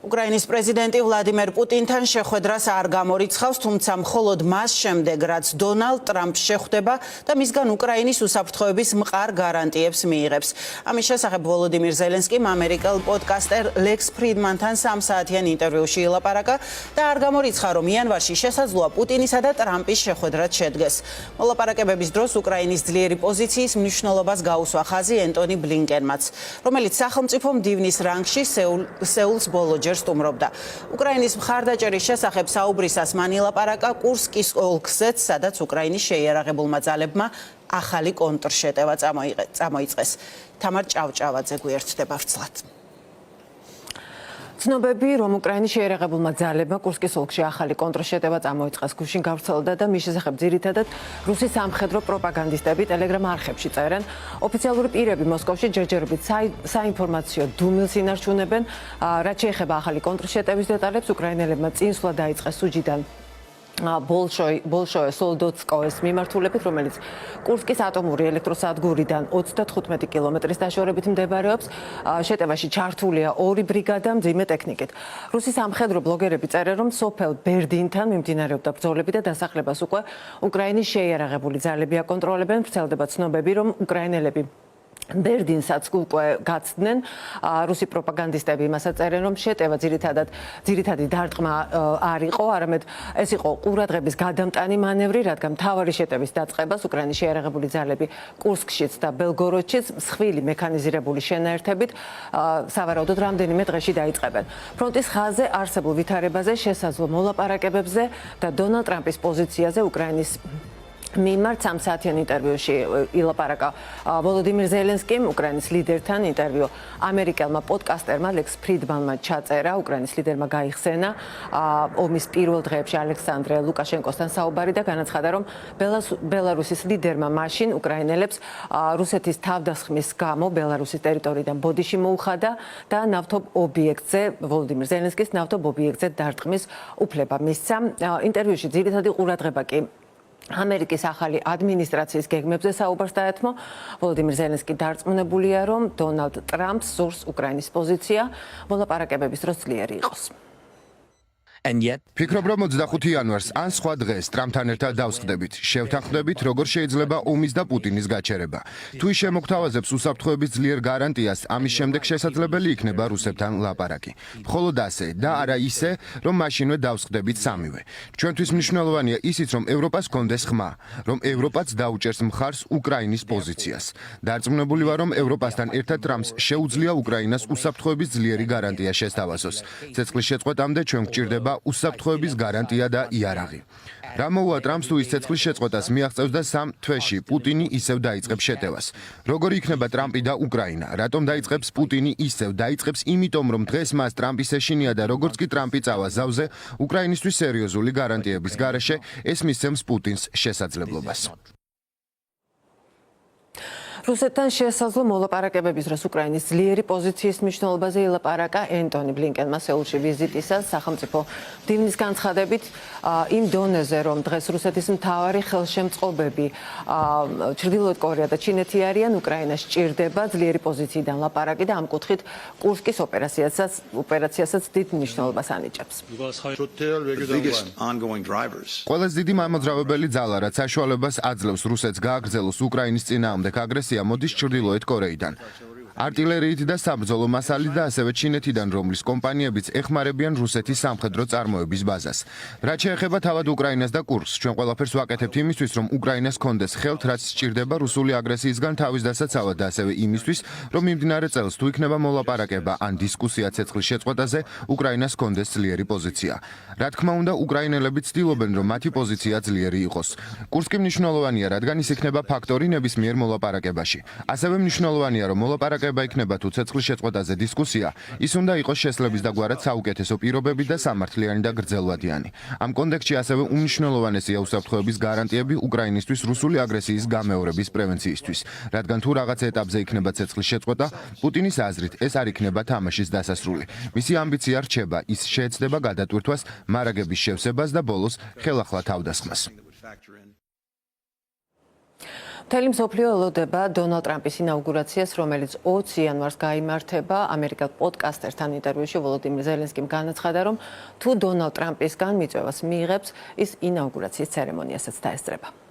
უკრაინის პრეზიდენტი ვლადიმერ პუტინთან შეხვედრას არ გამორიცხავს, თუმცა მხოლოდ მას შემდეგ, რაც დონალდ ტრამპს შეხვდება და მისგან უკრაინის უსაფრთხოების მყარ გარანტიებს მიიღებს. ამის შესახებ ვოლოდიმირ ზელენსკიმ ამერიკელ პოდკასტერ ლექს ფრიდმანთან 3 საათიან ინტერვიუში ილაპარაკა და არ გამორიცხა, რომ იანვარში შესაძლოა პუტინისა და ტრამპის შეხვედრაც შედგეს. მოლაპარაკებების დროს უკრაინის ძლიერი პოზიციის მნიშვნელობას გაუსვა ხაზი ენტონი ბლინკენმაც, რომელიც სახელმწიფო მდივნის რანგში სეულს ბოლოჯერ სტუმრობდა. უკრაინის მხარდაჭერის შესახებ საუბრისას მან ილაპარაკა კურსკის ოლქზეც, სადაც უკრაინის შეიარაღებულმა ძალებმა ახალი კონტრშეტევა წამოიწყეს. თამარ ჭავჭავაძე გვერდდება ვრცლად. ცნობები, რომ უკრაინის შეიარაღებულმა ძალებმა კურსკის ოლქში ახალი კონტრშეტევა წამოიწყეს, გუშინ გავრცელდა და მის შესახებ ძირითადად რუსის სამხედრო პროპაგანდისტები ტელეგრამ არხებში წერენ. ოფიციალური პირები მოსკოვში ჯერჯერობით საინფორმაციო დუმილს ინარჩუნებენ, რაც შეეხება ახალი კონტრშეტევის დეტალებს. უკრაინელებმა წინსვლა დაიწყეს სუჯიდან ბოლშოე სოლდოცკოეს მიმართულებით, რომელიც კურსკის ატომური ელექტროსადგურიდან 35 კილომეტრის დაშორებით მდებარეობს. შეტევაში ჩართულია 2 ბრიგადა მძიმე ტექნიკით. რუსის სამხედრო ბლოგერები წერენ, რომ სოფელ ბერდინთან მიმდინარეობდა ბრძოლები და დასახლებას უკვე უკრაინის შეიარაღებული ძალები აკონტროლებენ. ვრცელდება ცნობები, რომ უკრაინელები ბერდინსაც უკვე გაცდნენ. რუსი პროპაგანდისტები იმასაც წერენ, რომ შეტევა ძირითადი დარტყმა არ იყო, არამედ ეს იყო ყურადღების გადამტანი მანევრი, რადგან მთავარი შეტევის დაწყებას უკრაინის შეიარაღებული ძალები კურსკშიც და ბელგოროდშიც მსხვილი მექანიზირებული შენაერთებით სავარაუდოდ რამდენიმე დღეში დაიწყებენ. ფრონტის ხაზზე არსებულ ვითარებაზე, შესაძლო მოლაპარაკებებზე და დონალდ ტრამპის პოზიციაზე უკრაინის მიმართ 3 საათიან ინტერვიუში ილაპარაკა ვოლოდიმირ ზელენსკიმ. უკრაინის ლიდერთან ინტერვიუ ამერიკელმა პოდკასტერმა ლექს ფრიდმანმა ჩაწერა. უკრაინის ლიდერმა გაიხსენა ომის პირველ დღეებში ალექსანდრე ლუკაშენკოსთან საუბარი და განაცხადა, რომ ბელარუსის ლიდერმა მაშინ უკრაინელებს რუსეთის თავდასხმის გამო ბელარუსის ტერიტორიიდან ბოდიში მოუხადა და ნავთობ ობიექტზე, ვოლოდიმირ ზელენსკის ნავთობ ობიექტზე დარტყმის უფლება მისცა. ინტერვიუში ძირითადი ყურადღება კი ამერიკის ახალი ადმინისტრაციის გეგმებზე საუბარს დაეთმო. ვოლოდიმირ ზელენსკი დარწმუნებულია, რომ დონალდ ტრამპს სურს უკრაინის პოზიცია მოლაპარაკებების დროს ძლიერი იყოს. ფიქრობ, რომ 25 იანვარს ან სხვა დღეს ტრამპთან ერთად დავსხდებით. შევთანხმდებით, როგორ შეიძლება ომის და პუტინის გაჩერება. თუ ის შემოგთავაზებს უსაფრთხოების ძლიერ გარანტიას, ამის შემდეგ შესაძლებელი იქნება რუსებთან ლაპარაკი. მხოლოდ ასე და არა ისე, რომ მაშინვე დავსხდებით სამივე. ჩვენთვის მნიშვნელოვანია ისიც, რომ ევროპას ჰქონდეს ხმა, რომ ევროპაც დაუჭერს მხარს უკრაინის პოზიციას. დარწმუნებული ვარ, რომ ევროპასთან ერთად ტრამპს შეუძლია უკრაინას უსაფრთხოების ძლიერი გარანტია შესთავაზოს. ცეცხლის შეწყვეტამდე ჩვენ გვჭირდება უსაფრთხოების გარანტია და იარაღი. რა მოუვა ტრამპს თუ ის ცეცხლის შეწყვეტას მიაღწევს და 3 თვეში პუტინი ისევ დაიწყებს შეტევას. როგორი იქნება ტრამპი და უკრაინა? რატომ დაიწყებს პუტინი ისევ? დაიწყებს იმიტომ, რომ დღეს მას ტრამპის ეშინია და როგორც კი ტრამპი წავა ზავზე, უკრაინისთვის სერიოზული გარანტიების გარეშე ეს მისცემს პუტინს შესაძლებლობას. რუსეთთან შესაძლო მოლაპარაკებების დროს უკრაინის ძლიერი პოზიციის მნიშვნელობაზე ილაპარაკა ენტონი ბლინკენმა სეულში ვიზიტისას. სახელმწიფო მდივნის განცხადებით იმ დონეზე, რომ დღეს რუსეთის მთავარი ხელშემწყობები ჩრდილოეთ კორეა და ჩინეთი არიან, უკრაინას სჭირდება ძლიერი პოზიციიდან ლაპარაკი და ამ კუთხით კურსკის ოპერაციასაც დიდ მნიშვნელობას ანიჭებს. ყველაზე დიდი მამოძრავებელი ძალა, რაც საშუალებას აძლევს რუსეთს გააგრძელოს უკრაინის წინააღმდეგ აგრესია, მოდის ჩრდილოეთ კორეიდან. არტილერიით და საბრძოლო მასალით და ასევე ჩინეთიდან, რომლის კომპანიებიც ეხმარებიან რუსეთის სამხედრო წარმოების ბაზას. რაც შეეხება თავად უკრაინას და კურსკს, ჩვენ ყველაფერს ვაკეთებთ იმისთვის, რომ უკრაინას ჰქონდეს ხელთ, რაც სჭირდება რუსული აგრესიისგან თავის დასაცავად და ასევე იმისთვის, რომ მიმდინარე წელს თუ იქნება მოლაპარაკება ან დისკუსია ცეცხლის შეწყვეტაზე, უკრაინას ჰქონდეს ძლიერი პოზიცია. რა თქმა უნდა, უკრაინელები ცდილობენ, რომ მათი პოზიცია ძლიერი იყოს. კურსკი მნიშვნელოვანია, რადგან ის იქნება ფაქტორი ნებისმიერ მოლაპარაკებაში. ასევე მნიშვნელოვანია, რომ მოლაპარაკება იქნება თუ ცეცხლის შეწყვეტაზე დისკუსია, ის უნდა იყოს შესლების დაგვარად საუკეთესო პირობები და სამართლიანი და გრძელვადიანი. ამ კონტექსტში ასევე უმნიშვნელოვანესია უსაფრთხოების გარანტიები უკრაინისთვის რუსული აგრესიის გამეორების პრევენციისთვის, რადგან თუ რაღაც ეტაპზე იქნება ცეცხლის შეწყვეტა, პუტინის აზრით ეს არ იქნება თამაშის დასასრული. მისი ამბიცია რჩება, ის შეეცდება გადატვირთვას, მარაგების შევსებას და ბოლოს ხელახლა თავდასხმას. მთელი მსოფლიო ელოდება დონალდ ტრამპის ინაუგურაციას, რომელიც 20 იანვარს გაიმართება. ამერიკელ პოდკასტერთან ინტერვიუში ვოლოდიმირ ზელენსკიმ განაცხადა, რომ თუ დონალდ ტრამპისგან მიწვევას მიიღებს, ის ინაუგურაციის ცერემონიასაც დაესწრება.